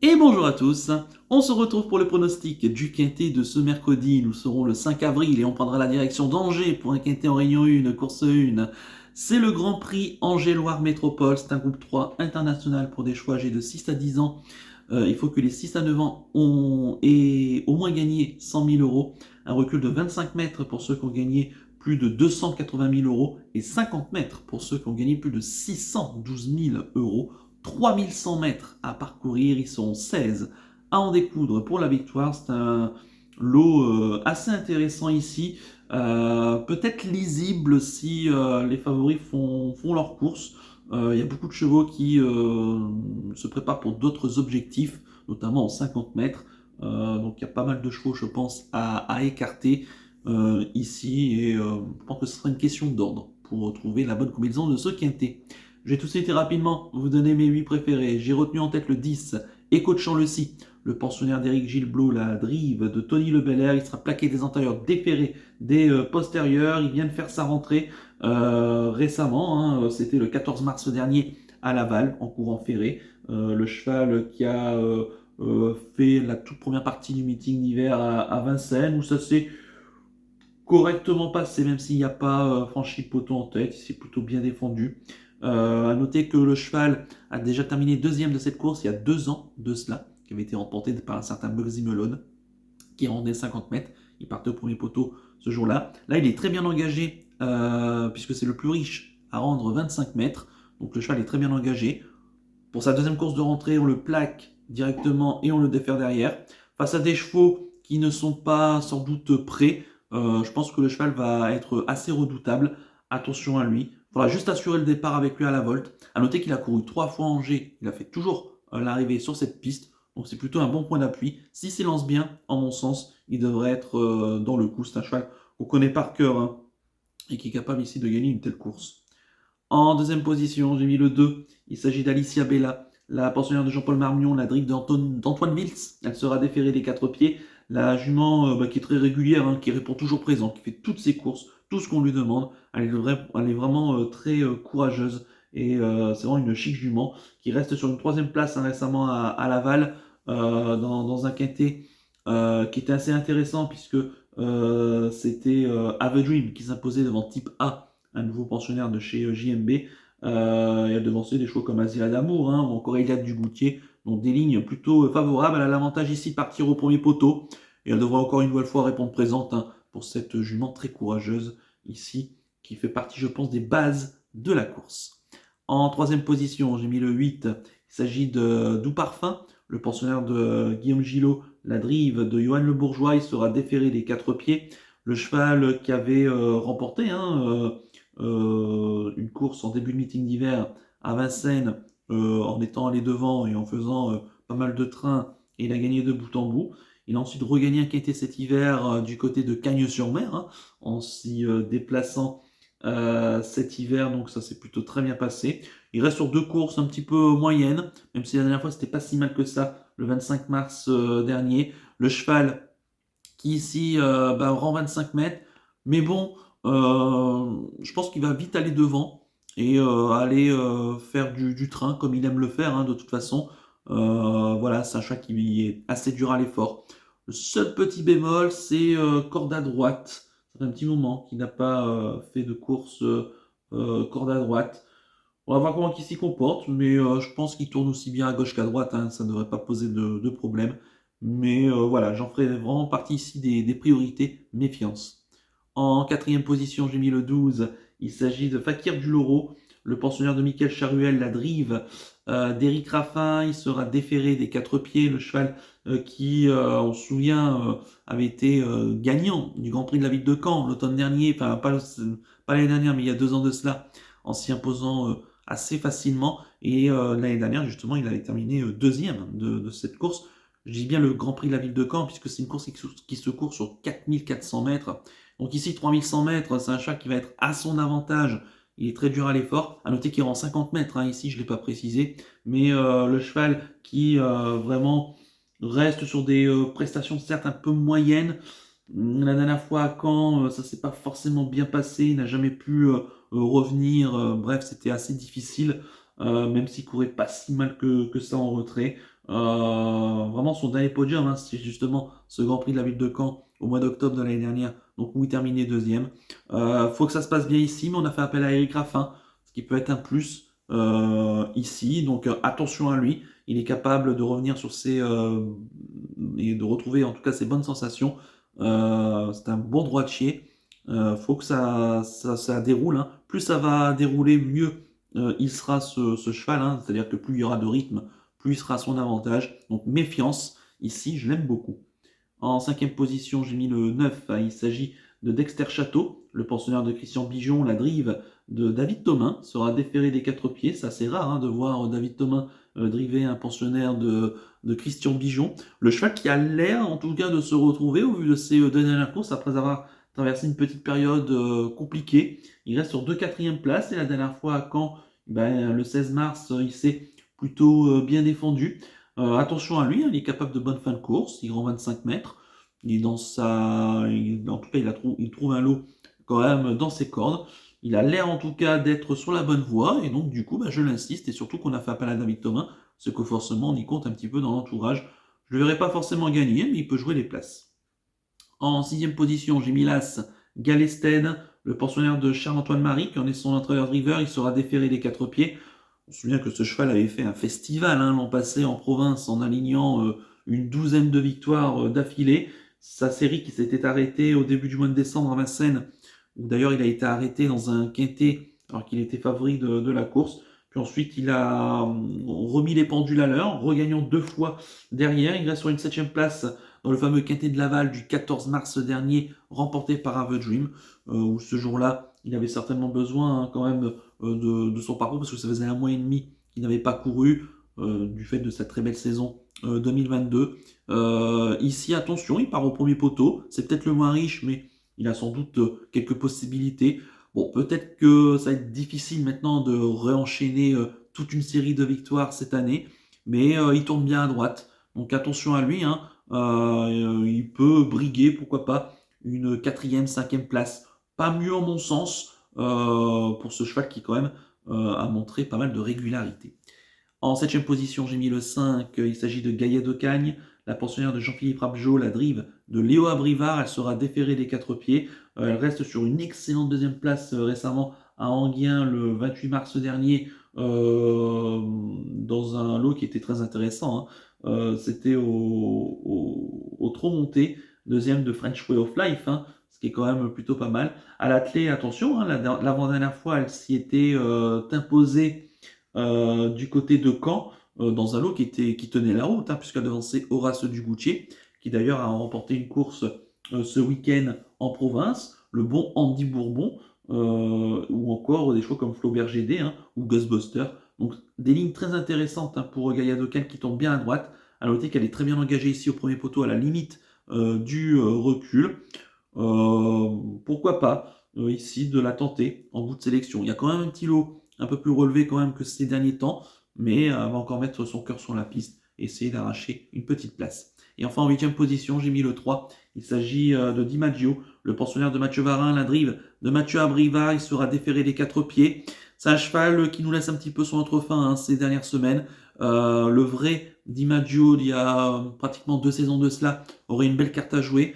Et bonjour à tous, on se retrouve pour le pronostic du quintet de ce mercredi. Nous serons le 5 avril et on prendra la direction d'Angers pour un quintet en Réunion 1, course 1. C'est le Grand Prix Angers-Loire Métropole, c'est un groupe 3 international pour des choix âgés de 6 à 10 ans. Il faut que les 6 à 9 ans aient au moins gagné 100 000 euros, un recul de 25 mètres pour ceux qui ont gagné plus de 280 000 euros et 50 mètres pour ceux qui ont gagné plus de 612 000 euros. 3100 mètres à parcourir, ils sont 16 à en découdre pour la victoire. C'est un lot assez intéressant ici, peut-être lisible si les favoris font leur course. Il y a beaucoup de chevaux qui se préparent pour d'autres objectifs, notamment en 50 mètres. Donc il y a pas mal de chevaux, je pense, à écarter ici. Et je pense que ce sera une question d'ordre pour trouver la bonne combinaison de ce quintet. Je vais tout de suite et rapidement vous donner mes 8 préférés. J'ai retenu en tête le 10, Echo de Champ-le-Cy, le pensionnaire d'Éric Gilblot, la drive de Tony Le Belair. Il sera plaqué des antérieurs, déféré des postérieurs. Il vient de faire sa rentrée récemment. C'était le 14 mars dernier à Laval, en courant ferré. Le cheval qui a fait la toute première partie du meeting d'hiver à Vincennes, où ça s'est correctement passé, même s'il n'y a pas franchi le poteau en tête. Il s'est plutôt bien défendu. À noter que le cheval a déjà terminé deuxième de cette course il y a 2 ans de cela, qui avait été remporté par un certain Bugsy Malone, qui rendait 50 mètres. Il partait au premier poteau ce jour-là. Là, il est très bien engagé, puisque c'est le plus riche à rendre 25 mètres. Donc le cheval est très bien engagé. Pour sa deuxième course de rentrée, on le plaque directement et on le défère derrière. Face à des chevaux qui ne sont pas sans doute prêts, je pense que le cheval va être assez redoutable. Attention à lui. Il faudra juste assurer le départ avec lui à la volte. A noter qu'il a couru 3 fois à Angers. Il a fait toujours l'arrivée sur cette piste. Donc c'est plutôt un bon point d'appui. S'il s'élance bien, en mon sens, il devrait être dans le coup. C'est un cheval qu'on connaît par cœur, hein, et qui est capable ici de gagner une telle course. En deuxième position, j'ai mis le 2. Il s'agit d'Alicia Bella, la pensionnaire de Jean-Paul Marmion, la drive d'Antoine Mills. Elle sera déférée des 4 pieds. La jument qui est très régulière, hein, qui répond toujours présent, qui fait toutes ses courses, tout ce qu'on lui demande. Elle est vraiment très courageuse. Et c'est vraiment une chic jument qui reste sur une troisième place, hein, récemment à Laval, dans un quintet qui était assez intéressant puisque c'était Have a Dream qui s'imposait devant Type A, un nouveau pensionnaire de chez JMB. Et elle devançait des chevaux comme Azira d'Amour, hein, ou encore Eliade Dugoutier, donc des lignes plutôt favorables. Elle a l'avantage ici de partir au premier poteau, et elle devra encore une nouvelle fois répondre présente, hein, pour cette jument très courageuse ici, qui fait partie, je pense, des bases de la course. En troisième position, j'ai mis le 8. Il s'agit de Doux Parfum, le pensionnaire de Guillaume Gillot, la drive de Johan Le Bourgeois. Il sera déféré des 4 pieds. Le cheval qui avait remporté, une course en début de meeting d'hiver à Vincennes, en étant allé devant et en faisant pas mal de trains, et il a gagné de bout en bout. Il a ensuite regagné un quintet cet hiver du côté de Cagnes-sur-Mer, hein, en s'y déplaçant cet hiver, donc ça s'est plutôt très bien passé. Il reste sur 2 courses un petit peu moyennes, même si la dernière fois c'était pas si mal que ça, le 25 mars dernier. Le cheval qui ici rend 25 mètres, mais bon, je pense qu'il va vite aller devant et aller faire du train comme il aime le faire, hein, de toute façon. Voilà, c'est un chat qui est assez dur à l'effort. Le seul petit bémol, c'est corde à droite. Ça fait un petit moment qu'il n'a pas fait de course corde à droite. On va voir comment il s'y comporte, mais je pense qu'il tourne aussi bien à gauche qu'à droite, hein, ça ne devrait pas poser de problème. Mais voilà, j'en ferai vraiment partie ici des priorités méfiance. En quatrième position, j'ai mis le 12. Il s'agit de Fakir du Loro, le pensionnaire de Michael Charuel, la drive d'Éric Raffin. Il sera déféré des 4 pieds. Le cheval qui, on se souvient, avait été gagnant du Grand Prix de la ville de Caen l'automne dernier, enfin pas l'année dernière, mais il y a 2 ans de cela, en s'y imposant assez facilement. Et l'année dernière, justement, il avait terminé deuxième de cette course. Je dis bien le Grand Prix de la ville de Caen, puisque c'est une course qui se court sur 4400 mètres. Donc ici, 3100 mètres, c'est un chat qui va être à son avantage. Il est très dur à l'effort. À noter qu'il rend 50 mètres, hein, ici, je ne l'ai pas précisé. Mais le cheval qui vraiment reste sur des prestations certes un peu moyennes. La dernière fois à Caen, ça s'est pas forcément bien passé. Il n'a jamais pu revenir. Bref, c'était assez difficile, même s'il courait pas si mal que ça en retrait. Vraiment son dernier podium, hein, c'est justement ce Grand Prix de la ville de Caen au mois d'octobre de l'année dernière, donc où il terminait deuxième. Faut que ça se passe bien ici, mais on a fait appel à Eric Raffin, ce qui peut être un plus ici, donc attention à lui. Il est capable de revenir sur ses et de retrouver en tout cas ses bonnes sensations. C'est un bon droitier. Faut que ça déroule, hein. Plus ça va dérouler, mieux il sera ce cheval, hein. C'est-à-dire que plus il y aura de rythme, plus il sera à son avantage. Donc méfiance, ici je l'aime beaucoup. En cinquième position, j'ai mis le 9. Il s'agit de Dexter Château, le pensionnaire de Christian Bijon. La drive de David Thomin sera déféré des quatre pieds. C'est assez rare, hein, de voir David Thomin driver un pensionnaire de Christian Bijon. Le cheval qui a l'air en tout cas de se retrouver au vu de ses deux dernières courses après avoir traversé une petite période compliquée. Il reste sur 2 quatrièmes places et la dernière fois à Caen, le 16 mars, il s'est plutôt bien défendu. Attention à lui, hein, il est capable de bonnes fins de course, il rend 25 mètres. Il est dans en tout cas, il trouve un lot quand même dans ses cordes. Il a l'air en tout cas d'être sur la bonne voie, et donc du coup, je l'insiste, et surtout qu'on a fait appel à David Thomin, ce que forcément on y compte un petit peu dans l'entourage. Je ne le verrai pas forcément gagner, mais il peut jouer les places. En sixième position, j'ai mis l'As Galested, le pensionnaire de Charles-Antoine Marie, qui en est son entraîneur driver. Il sera déféré des quatre pieds. On se souvient que ce cheval avait fait un festival, hein, l'an passé en province en alignant une douzaine de victoires d'affilée. Sa série qui s'était arrêtée au début du mois de décembre à Vincennes, où d'ailleurs il a été arrêté dans un quintet alors qu'il était favori de la course. Puis ensuite, il a remis les pendules à l'heure, regagnant 2 fois derrière. Il reste sur une 7e place dans le fameux quintet de Laval du 14 mars dernier, remporté par Have a Dream, où ce jour-là, il avait certainement besoin, hein, quand même de son parcours, parce que ça faisait 1 mois et demi qu'il n'avait pas couru, du fait de sa très belle saison 2022. Ici, attention, il part au premier poteau, c'est peut-être le moins riche, mais il a sans doute quelques possibilités. Bon, peut-être que ça va être difficile maintenant de réenchaîner toute une série de victoires cette année, mais il tourne bien à droite. Donc attention à lui, hein. Il peut briguer, pourquoi pas, une 4e, 5e place. Pas mieux en mon sens pour ce cheval qui quand même a montré pas mal de régularité. En 7e position, j'ai mis le 5, il s'agit de Gaillet de Cagne, la pensionnaire de Jean-Philippe Rapjot, la drive de Léo Abrivard, elle sera déférée des quatre pieds, elle reste sur une excellente 2e place récemment à Enghien le 28 mars dernier, dans un lot qui était très intéressant, hein. C'était au Trot Monté, 2e de French Way of Life, hein, ce qui est quand même plutôt pas mal. À l'attelé, attention, hein, l'avant-dernière fois, elle s'y était imposée du côté de Caen, dans un lot qui tenait la route, hein, puisqu'elle a devancé Horace Dugoutier, qui d'ailleurs a remporté une course ce week-end en province, le bon Andy Bourbon, ou encore des choix comme Flaubert GD, hein, ou Ghostbuster. Donc des lignes très intéressantes, hein, pour Gaïa Dokan qui tombe bien à droite. À noter qu'elle est très bien engagée ici au premier poteau à la limite du recul. Pourquoi pas ici de la tenter en bout de sélection. Il y a quand même un petit lot un peu plus relevé quand même que ces derniers temps, mais elle va encore mettre son cœur sur la piste et essayer d'arracher une petite place. Et enfin en 8e position, j'ai mis le 3. Il s'agit de Di Maggio, le pensionnaire de Mathieu Varin, la drive de Mathieu Abrivard. Il sera déféré des quatre pieds. C'est un cheval qui nous laisse un petit peu sur notre faim, hein, ces dernières semaines. Le vrai Di Maggio, il y a pratiquement 2 saisons de cela, aurait une belle carte à jouer.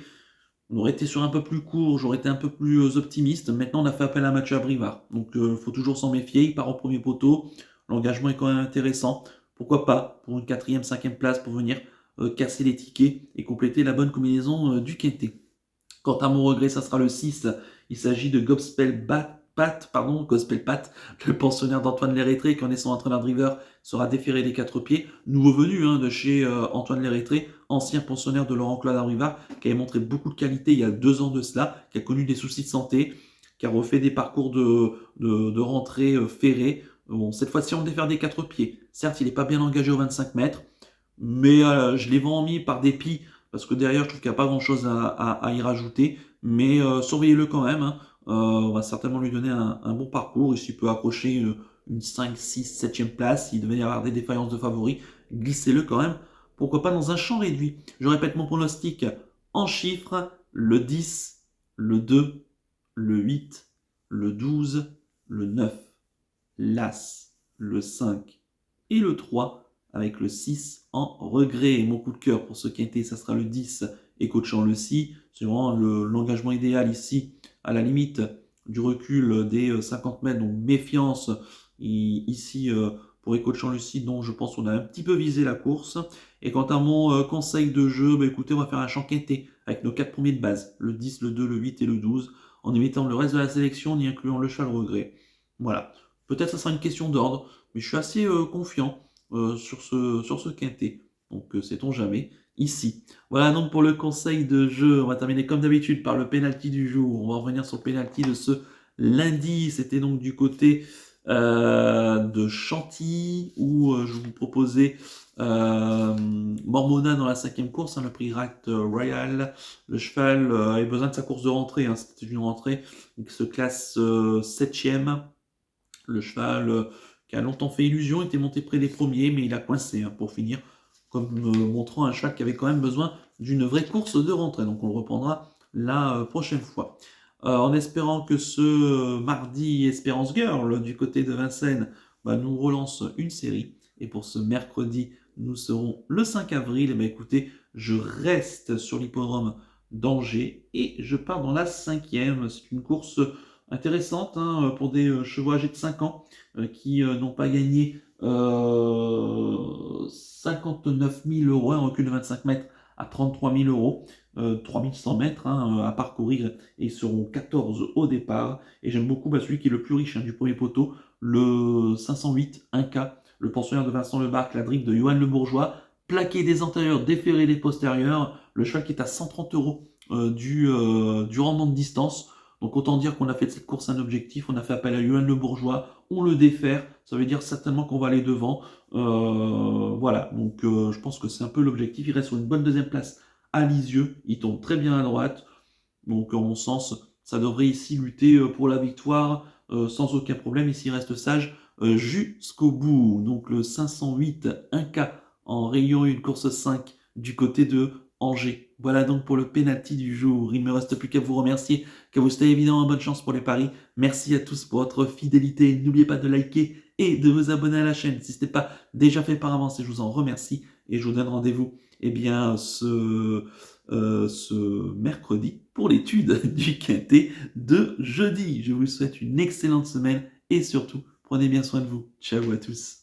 On aurait été sur un peu plus court, j'aurais été un peu plus optimiste. Maintenant, on a fait appel à Mathieu Abrivard. Donc, il faut toujours s'en méfier. Il part au premier poteau. L'engagement est quand même intéressant. Pourquoi pas pour une 4e, 5e place pour venir casser les tickets et compléter la bonne combinaison du quintet. Quant à mon regret, ça sera le 6. Il s'agit de Gospel Pat, le pensionnaire d'Antoine Lérétré, qui en est son entraîneur driver, sera déféré des quatre pieds. Nouveau venu, hein, de chez Antoine Lérétré, ancien pensionnaire de Laurent-Claude Abrivard, qui avait montré beaucoup de qualité il y a 2 ans de cela, qui a connu des soucis de santé, qui a refait des parcours de rentrée ferrés. Bon, cette fois-ci, on défère des quatre pieds. Certes, il n'est pas bien engagé aux 25 mètres, mais je l'ai mis par dépit parce que derrière, je trouve qu'il n'y a pas grand-chose à y rajouter. Mais surveillez-le quand même, hein. On va certainement lui donner un bon parcours. Et s'il peut accrocher une 5, 6, 7e place, s'il devait y avoir des défaillances de favoris, glissez-le quand même. Pourquoi pas dans un champ réduit. Je répète mon pronostic en chiffres, le 10, le 2, le 8, le 12, le 9, l'As, le 5 et le 3, avec le 6 en regret. Et mon coup de cœur pour ce quintet, ça sera le 10 et coachant le 6. C'est vraiment l'engagement idéal ici, à la limite du recul des 50 mètres, donc méfiance ici pour Ecochant Lucide, dont je pense qu'on a un petit peu visé la course. Et quant à mon conseil de jeu, bah écoutez, on va faire un champ quintet avec nos 4 premiers de base, le 10, le 2, le 8 et le 12, en évitant le reste de la sélection, en y incluant le cheval regret. Voilà. Peut-être ça sera une question d'ordre, mais je suis assez confiant sur ce quintet. Donc sait-on jamais ici. Voilà donc pour le conseil de jeu. On va terminer comme d'habitude par le penalty du jour. On va revenir sur le penalty de ce lundi. C'était donc du côté de Chantilly où je vous proposais Mormona dans la 5e course, le prix Ract Royal. Le cheval avait besoin de sa course de rentrée. C'était une rentrée qui se classe 7e. Le cheval qui a longtemps fait illusion était monté près des premiers, mais il a coincé pour finir, comme montrant un cheval qui avait quand même besoin d'une vraie course de rentrée. Donc on le reprendra la prochaine fois. En espérant que ce mardi Espérance Girl du côté de Vincennes nous relance une série. Et pour ce mercredi, nous serons le 5 avril. Et écoutez, je reste sur l'hippodrome d'Angers et je pars dans la 5e. C'est une course intéressante pour des chevaux âgés de 5 ans qui n'ont pas gagné 59 000 euros, un recul de 25 mètres à 33 000 euros, 3100 mètres à parcourir et ils seront 14 au départ. Et j'aime beaucoup celui qui est le plus riche du premier poteau, le 508 1K, le pensionnaire de Vincent Lebarque, la drift de Johan Le Bourgeois, plaqué des antérieurs, déféré des postérieurs, le cheval qui est à 130 euros du rendement de distance. Donc autant dire qu'on a fait de cette course un objectif, on a fait appel à Johan Le Bourgeois, on le défère, ça veut dire certainement qu'on va aller devant. Voilà, donc je pense que c'est un peu l'objectif. Il reste sur une bonne deuxième place à Lisieux, il tombe très bien à droite, donc en mon sens, ça devrait ici lutter pour la victoire sans aucun problème, et s'il reste sage jusqu'au bout. Donc le 508 1K en rayon 1 course 5 du côté de Angers. Voilà donc pour le penalty du jour. Il ne me reste plus qu'à vous remercier, qu'à vous souhaiter évidemment bonne chance pour les paris. Merci à tous pour votre fidélité. N'oubliez pas de liker et de vous abonner à la chaîne si ce n'est pas déjà fait par avance, et je vous en remercie. Et je vous donne rendez-vous ce mercredi pour l'étude du quintet de jeudi. Je vous souhaite une excellente semaine et surtout, prenez bien soin de vous. Ciao à tous.